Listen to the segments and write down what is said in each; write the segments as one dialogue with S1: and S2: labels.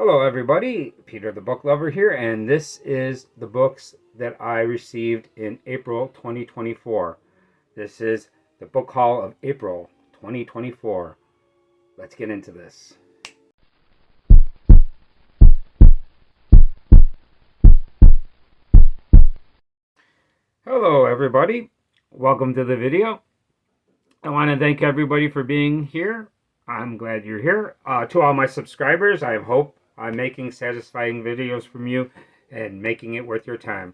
S1: Hello everybody, Peter the Book Lover here, and this is the books that I received in April 2024. This is the book haul of April 2024. Let's get into this. Hello everybody, welcome to the video. I want to thank everybody for being here. I'm glad you're here. To all my subscribers, I hope I'm making satisfying videos from you and making it worth your time.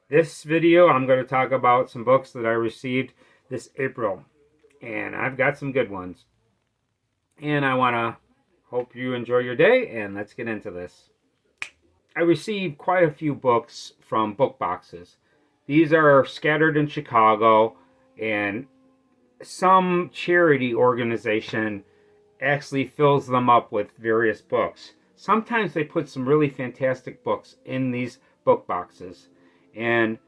S1: This video, I'm going to talk about some books that I received this April, and I've got some good ones. And I want to hope you enjoy your day, and let's get into this. I received quite a few books from book boxes. These are scattered in Chicago, and some charity organization actually fills them up with various books. Sometimes they put some really fantastic books in these book boxes. And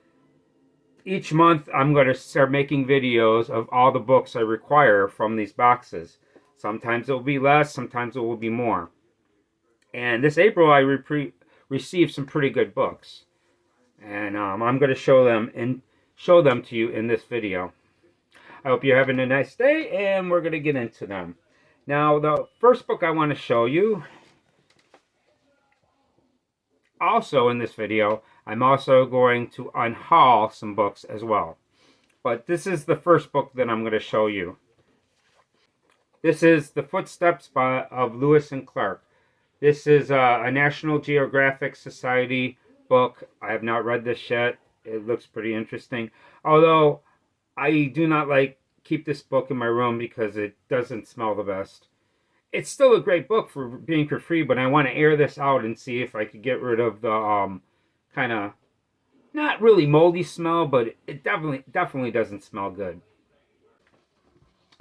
S1: each month I'm going to start making videos of all the books I require from these boxes. Sometimes it will be less, sometimes it will be more. And this April I received some pretty good books. And I'm going to show them to you in this video. I hope you're having a nice day, and we're going to get into them. Now, the first book I want to show you, also in this video, I'm also going to unhaul some books as well. But this is the first book that I'm going to show you. This is The Footsteps of Lewis and Clark. This is a National Geographic Society book. I have not read this yet. It looks pretty interesting. Although I do not keep this book in my room because it doesn't smell the best. It's still a great book for being for free, but I want to air this out and see if I could get rid of the kind of not really moldy smell, but it definitely doesn't smell good.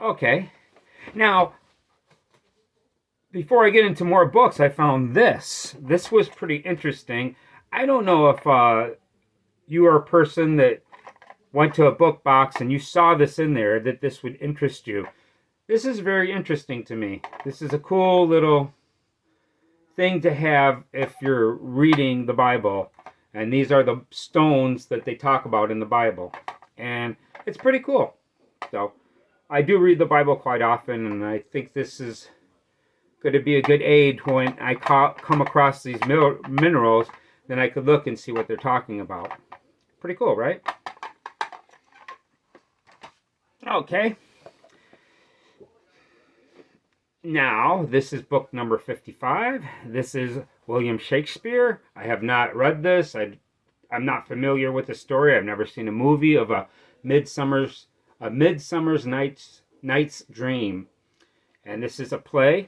S1: Okay, now before I get into more books, I found this. This was pretty interesting. I don't know if you are a person that went to a book box and you saw this in there, that this would interest you. This is very interesting to me. This is a cool little thing to have if you're reading the Bible. And these are the stones that they talk about in the Bible. And it's pretty cool. So, I do read the Bible quite often, and I think this is going to be a good aid when I come across these minerals. Then I could look and see what they're talking about. Pretty cool, right? Okay. Now, this is book number 55. This is William Shakespeare. I have not read this. I'm not familiar with the story. I've never seen a movie of a Midsummer's Night's Dream. And this is a play.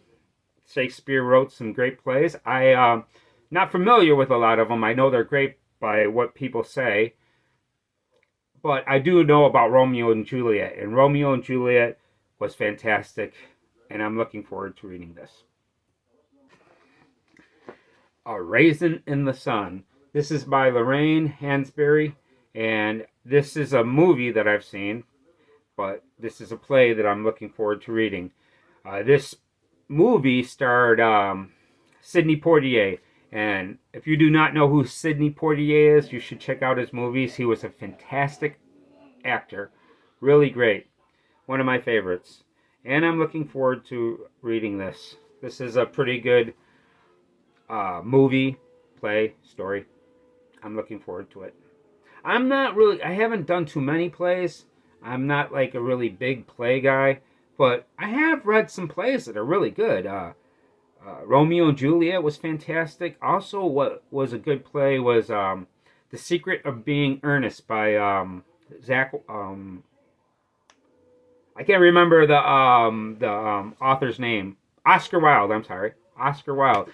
S1: Shakespeare wrote some great plays. I'm not familiar with a lot of them. I know they're great by what people say. But I do know about Romeo and Juliet. And Romeo and Juliet was fantastic. And I'm looking forward to reading this. A Raisin in the Sun. This is by Lorraine Hansberry. And this is a movie that I've seen. But this is a play that I'm looking forward to reading. This movie starred Sidney Poitier. And if you do not know who Sidney Poitier is, you should check out his movies. He was a fantastic actor. Really great. One of my favorites. And I'm looking forward to reading this. This is a pretty good movie, play, story. I'm looking forward to it. I haven't done too many plays. I'm not like a really big play guy. But I have read some plays that are really good. Romeo and Juliet was fantastic. Also, what was a good play was The Secret of Being Earnest by Zach. I can't remember the author's name. Oscar Wilde. I'm sorry, Oscar Wilde.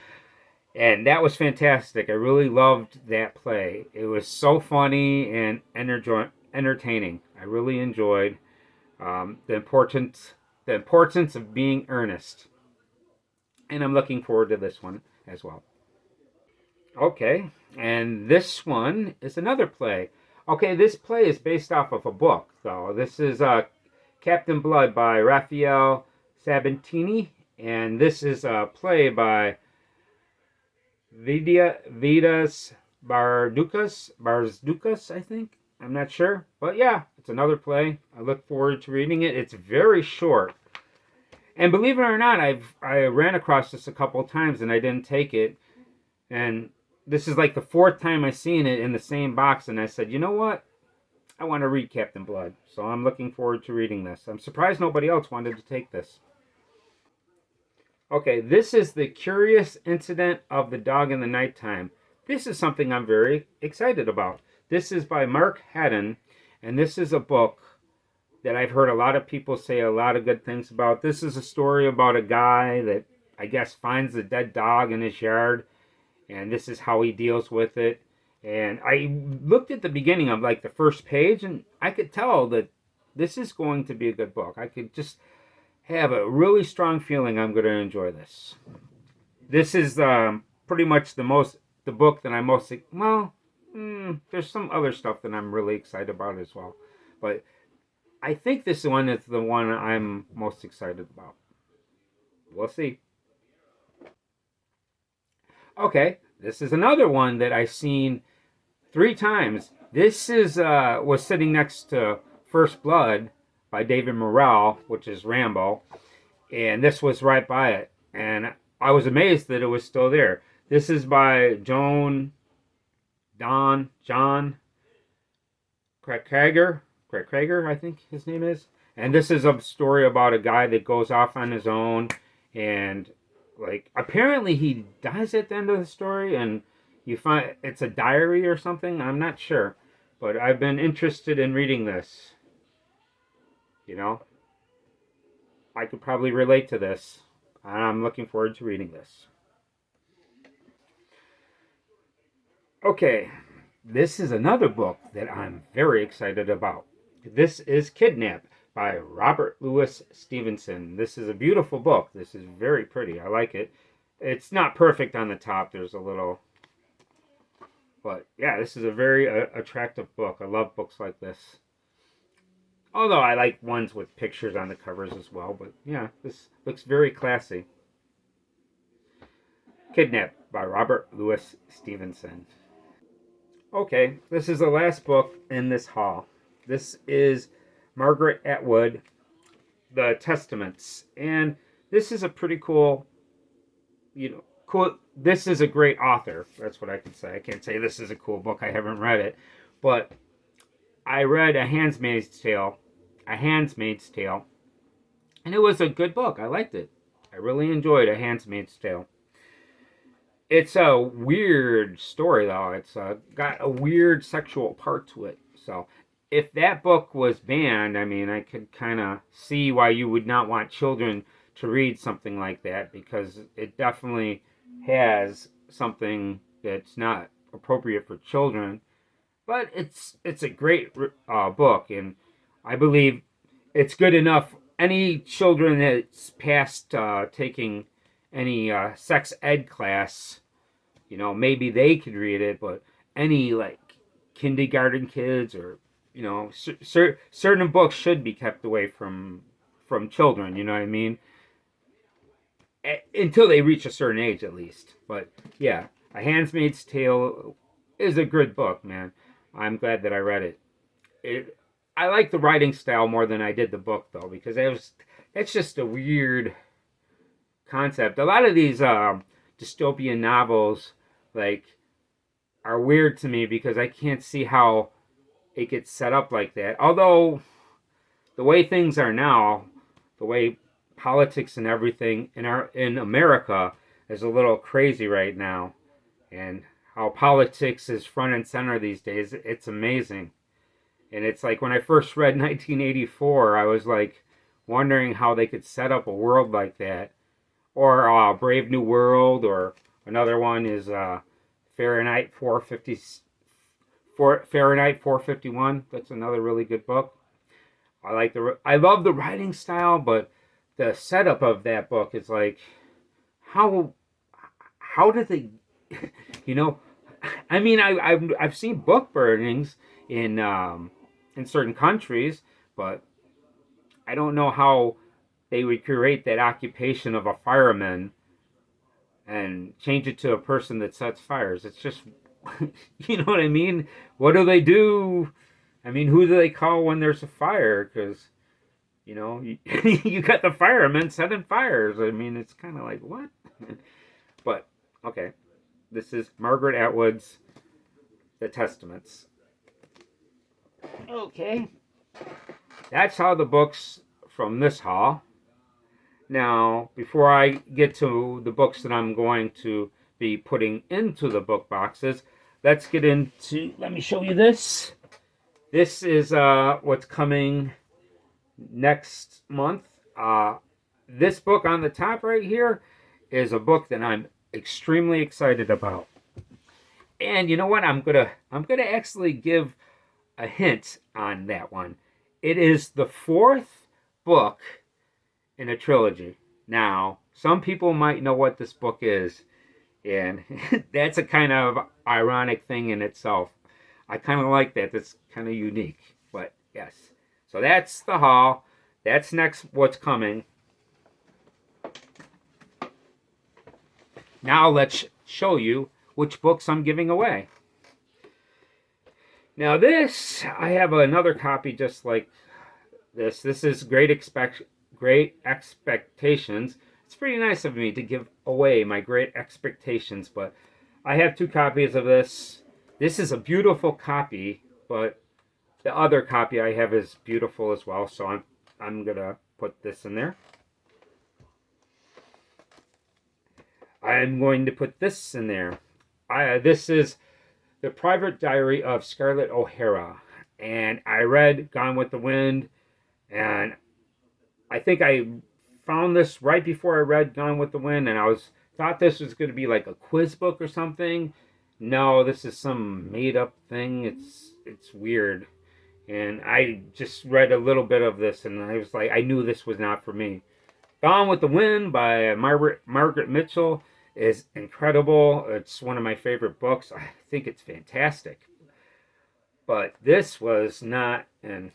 S1: And that was fantastic. I really loved that play. It was so funny and entertaining. I really enjoyed the importance of being earnest. And I'm looking forward to this one as well. Okay, and this one is another play. Okay, this play is based off of a book, though. This is Captain Blood by Raphael Sabatini, and this is a play by Vidas Barducas, I think. I'm not sure. But yeah, it's another play. I look forward to reading it. It's very short. And believe it or not, I ran across this a couple of times and I didn't take it. And this is like the fourth time I've seen it in the same box. And I said, you know what? I want to read Captain Blood. So I'm looking forward to reading this. I'm surprised nobody else wanted to take this. Okay, this is The Curious Incident of the Dog in the Nighttime. This is something I'm very excited about. This is by Mark Haddon, and this is a book that I've heard a lot of people say a lot of good things about. This is a story about a guy that I guess finds a dead dog in his yard, and this is how he deals with it. And I looked at the beginning of like the first page, and I could tell that this is going to be a good book. I could just have a really strong feeling I'm going to enjoy this. This is pretty much the book that I'm most, well, there's some other stuff that I'm really excited about as well. But I think this one is the one I'm most excited about. We'll see. Okay, this is another one that I've seen 3 times. This is was sitting next to First Blood by David Morrell, which is Rambo, and this was right by it, and I was amazed that it was still there. This is by John Krager, I think his name is, and this is a story about a guy that goes off on his own, and like apparently he dies at the end of the story, and you find it's a diary or something. I'm not sure, but I've been interested in reading this. You know, I could probably relate to this. I'm looking forward to reading this. Okay, this is another book that I'm very excited about. This is Kidna by Robert Louis Stevenson. This is a beautiful book. This is very pretty. I like it. It's not perfect on the top. There's a little... But yeah, this is a very attractive book. I love books like this. Although I like ones with pictures on the covers as well. But yeah, this looks very classy. Kidna by Robert Louis Stevenson. Okay, this is the last book in this haul. This is Margaret Atwood, The Testaments. And this is a pretty cool, cool. This is a great author. That's what I can say. I can't say this is a cool book. I haven't read it. But I read A Handmaid's Tale. And it was a good book. I liked it. I really enjoyed A Handmaid's Tale. It's a weird story, though. It's got a weird sexual part to it. So if that book was banned, I mean, I could kind of see why you would not want children to read something like that, because it definitely has something that's not appropriate for children. But it's a great book, and I believe it's good enough. Any children that's past taking any sex ed class, maybe they could read it, but any like kindergarten kids or certain books should be kept away from children. You know what I mean? Until they reach a certain age, at least. But yeah, A Handmaid's Tale is a good book, man. I'm glad that I read it. I like the writing style more than I did the book, though, because that's just a weird concept. A lot of these dystopian novels are weird to me because I can't see how it gets set up like that. Although the way things are now, the way politics and everything in America is a little crazy right now, and how politics is front and center these days, it's amazing. And it's like when I first read 1984, I was like wondering how they could set up a world like that. Or Brave New World, or another one is Fahrenheit 451. That's another really good book. I love the writing style, but the setup of that book is like, how did they, I mean, I've seen book burnings in certain countries, but I don't know how they would create that occupation of a fireman and change it to a person that sets fires. It's just, you know what I mean? What do they do? I mean, who do they call when there's a fire? Because, you know, you got the firemen setting fires. I mean, it's kind of like, what? But, okay. This is Margaret Atwood's The Testaments. Okay. That's how the books from this haul. Now, before I get to the books that I'm going to be putting into the book boxes, let's get into, let me show you this. This is what's coming next month. This book on the top right here is a book that I'm extremely excited about. And you know what? I'm gonna actually give a hint on that one. It is the fourth book in a trilogy. Now, some people might know what this book is, and that's a kind of ironic thing in itself. I kind of like that. That's kind of unique. But yes. So that's the haul. That's next what's coming. Now let's show you which books I'm giving away. Now this, I have another copy just like this. This is Great Expectations. It's pretty nice of me to give away my Great Expectations, but I have two copies of this. This is a beautiful copy, but the other copy I have is beautiful as well, so I'm gonna put this in there. I'm going to put this in there. This is The Private Diary of Scarlet OHara, and I read Gone with the Wind, and I think I found this right before I read Gone with the Wind, and I thought this was going to be like a quiz book or something. No, this is some made-up thing. It's weird, and I just read a little bit of this, and I was like, I knew this was not for me. Gone with the Wind by Margaret Mitchell is incredible. It's one of my favorite books. I think it's fantastic. But this was not, and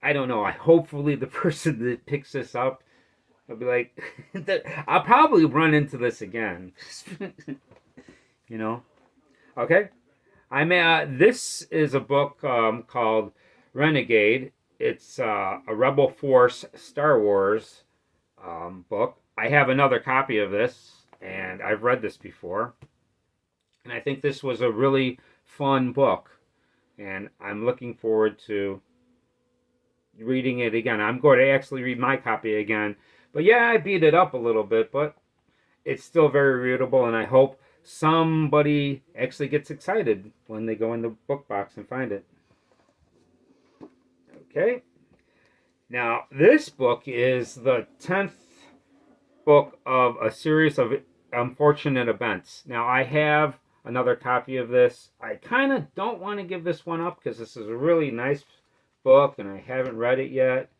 S1: I don't know. Hopefully the person that picks this up will be like, I'll probably run into this again. You know? Okay. This is a book called Renegade. It's a Rebel Force Star Wars book. I have another copy of this, and I've read this before. And I think this was a really fun book. And I'm looking forward to reading it again. I'm going to actually read my copy again. But yeah, I beat it up a little bit, but it's still very readable, and I hope somebody actually gets excited when they go in the book box and find it. Okay. Now, this book is the 10th book of a series of unfortunate events. Now, I have another copy of this. I kind of don't want to give this one up because this is a really nice book and I haven't read it yet.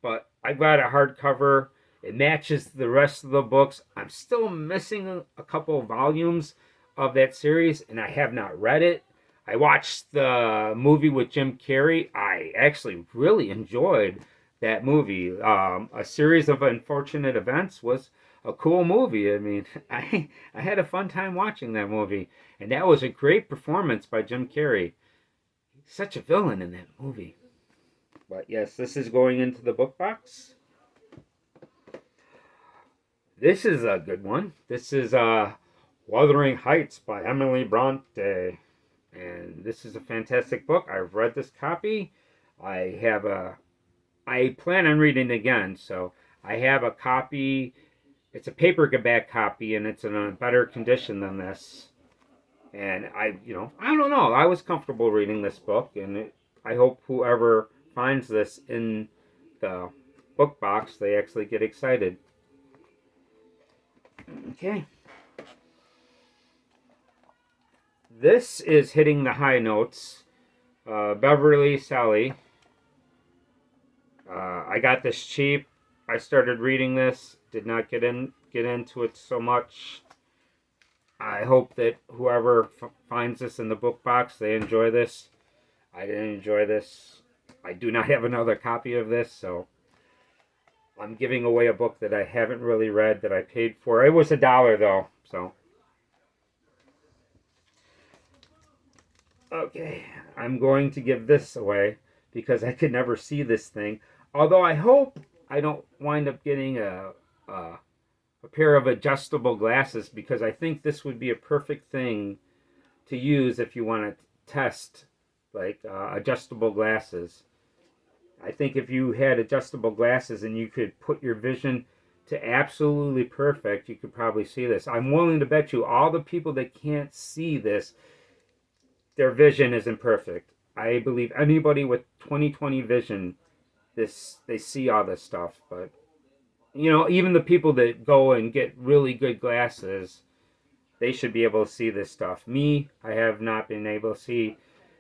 S1: But I got a hardcover. It matches the rest of the books. I'm still missing a couple of volumes of that series and I have not read it. I watched the movie with Jim Carrey. I actually really enjoyed that movie. A Series of Unfortunate Events was a cool movie. I mean, I had a fun time watching that movie. And that was a great performance by Jim Carrey. He's such a villain in that movie. But yes, this is going into the book box. This is a good one. This is Wuthering Heights by Emily Bronte. And this is a fantastic book. I've read this copy. I plan on reading it again, so I have a copy. It's a paperback copy, and it's in a better condition than this. And I don't know. I was comfortable reading this book, and I hope whoever finds this in the book box, they actually get excited. Okay. This is Hitting the High Notes. Beverly Sally. I got this cheap. I started reading this. Did not get into it so much. I hope that whoever finds this in the book box, they enjoy this. I didn't enjoy this. I do not have another copy of this, so I'm giving away a book that I haven't really read that I paid for. It was $1 though, so Okay, I'm going to give this away because I could never see this thing. Although I hope I don't wind up getting a pair of adjustable glasses, because I think this would be a perfect thing to use if you want to test like adjustable glasses. I think if you had adjustable glasses and you could put your vision to absolutely perfect, you could probably see this. I'm willing to bet you all the people that can't see this, their vision isn't perfect. I believe anybody with 20/20 vision, they see all this stuff. But even the people that go and get really good glasses, they should be able to see this stuff. Me, I have not been able to see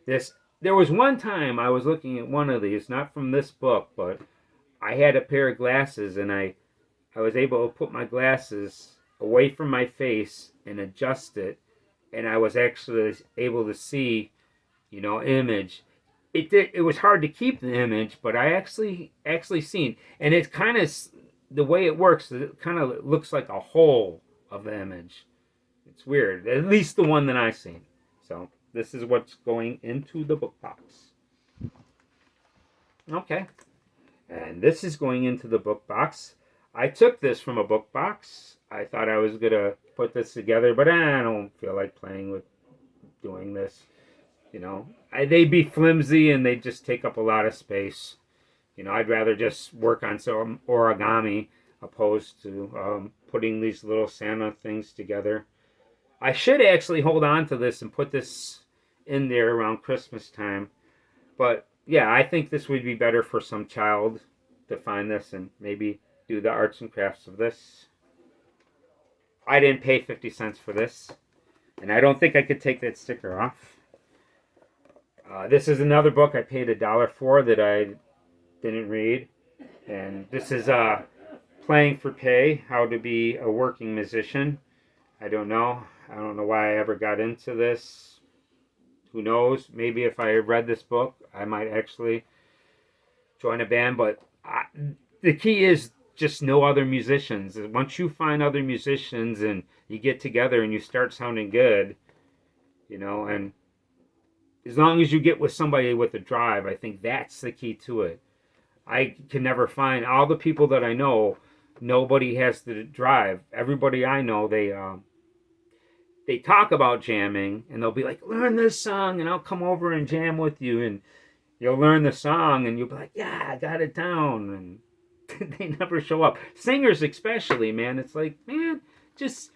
S1: this. There was one time I was looking at one of these, not from this book, but I had a pair of glasses, and I was able to put my glasses away from my face and adjust it, and I was actually able to see, image. It was hard to keep the image, but I actually seen, and it's kind of the way it works. It kind of looks like a whole of the image. It's weird, at least the one that I've seen. So this is what's going into the book box. Okay, and this is going into the book box. I took this from a book box. I thought I was gonna put this together, but I don't feel like playing with doing this. They'd be flimsy and they'd just take up a lot of space. I'd rather just work on some origami opposed to putting these little Santa things together. I should actually hold on to this and put this in there around Christmas time. But yeah, I think this would be better for some child to find this and maybe do the arts and crafts of this. I didn't pay 50 cents for this, and I don't think I could take that sticker off. This is another book I paid $1 for that I didn't read. And this is Playing for Pay, How to Be a Working Musician. I don't know. I don't know why I ever got into this. Who knows? Maybe if I read this book, I might actually join a band. But the key is just know other musicians. Once you find other musicians and you get together and you start sounding good, and as long as you get with somebody with a drive, I think that's the key to it. I can never find all the people that I know. Nobody has the drive. Everybody I know, they talk about jamming, and they'll be like, learn this song, and I'll come over and jam with you, and you'll learn the song, and you'll be like, yeah, I got it down, and they never show up. Singers especially, man. It's like, man, just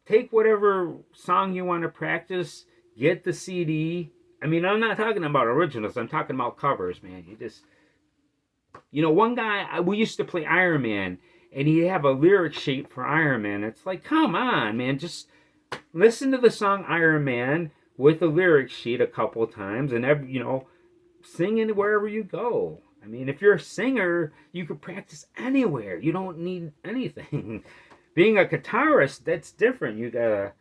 S1: take whatever song you want to practice, get the CD. I mean, I'm not talking about originals. I'm talking about covers, man. One guy, we used to play Iron Man, and he'd have a lyric sheet for Iron Man. It's like, come on, man. Just listen to the song Iron Man with a lyric sheet a couple times, and sing it wherever you go. I mean, if you're a singer, you could practice anywhere. You don't need anything. Being a guitarist, that's different. You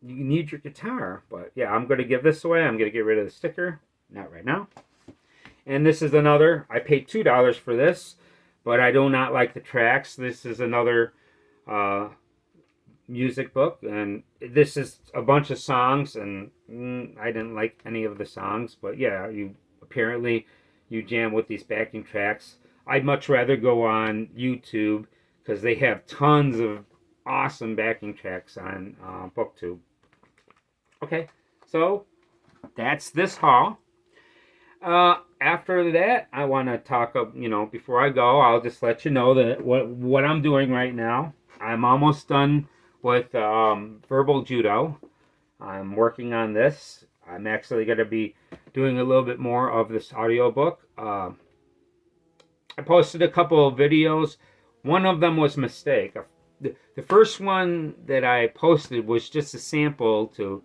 S1: need your guitar. But yeah, I'm going to give this away. I'm going to get rid of the sticker. Not right now. And this is another. I paid $2 for this, but I do not like the tracks. This is another music book, and this is a bunch of songs, and I didn't like any of the songs. But yeah, apparently you jam with these backing tracks. I'd much rather go on YouTube because they have tons of awesome backing tracks on BookTube. Okay, so that's this haul. After that, I want to talk, before I go, I'll just let you know that what I'm doing right now. I'm almost done with verbal judo. I'm working on this. I'm actually going to be doing a little bit more of this audiobook. I posted a couple of videos. One of them was a mistake. The first one that I posted was just a sample to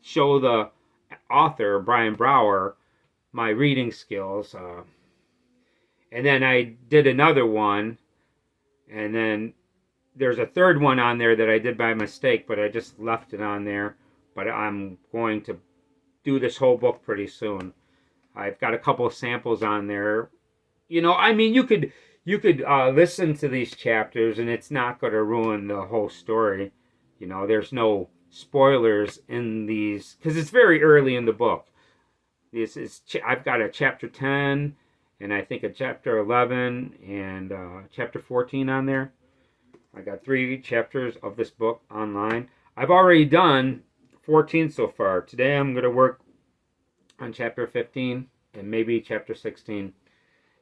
S1: show the author, Brian Brower, my reading skills. And then I did another one, and then there's a third one on there that I did by mistake, but I just left it on there. But I'm going to do this whole book pretty soon. I've got a couple of samples on there. I mean, you could listen to these chapters, and it's not going to ruin the whole story. There's no spoilers in these, because it's very early in the book. This is, I've got a chapter 10, and I think a chapter 11, and chapter 14 on there. I got 3 chapters of this book online. I've already done 14 so far. Today I'm going to work on chapter 15 and maybe chapter 16.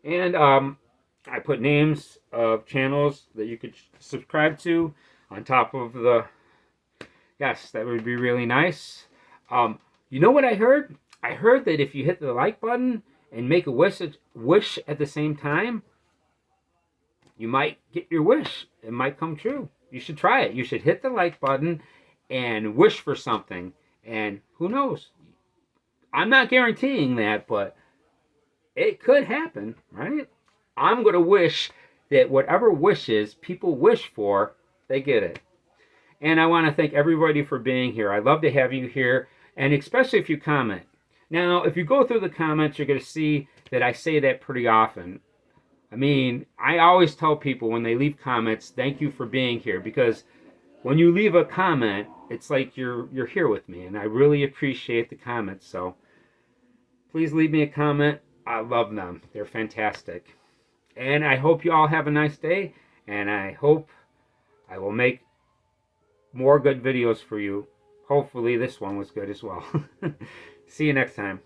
S1: And I put names of channels that you could subscribe to on top of the... Yes, that would be really nice. You know what I heard? I heard that if you hit the like button and make a wish at the same time, you might get your wish. It might come true. You should try it. You should hit the like button and wish for something. And who knows? I'm not guaranteeing that, but it could happen, right? I'm going to wish that whatever wishes people wish for, they get it. And I want to thank everybody for being here. I love to have you here, and especially if you comment. Now, if you go through the comments, you're going to see that I say that pretty often. I mean, I always tell people when they leave comments, thank you for being here, because when you leave a comment, it's like you're here with me, and I really appreciate the comments. So please leave me a comment. I love them. They're fantastic. And I hope you all have a nice day, and I hope I will make more good videos for you. Hopefully this one was good as well. See you next time.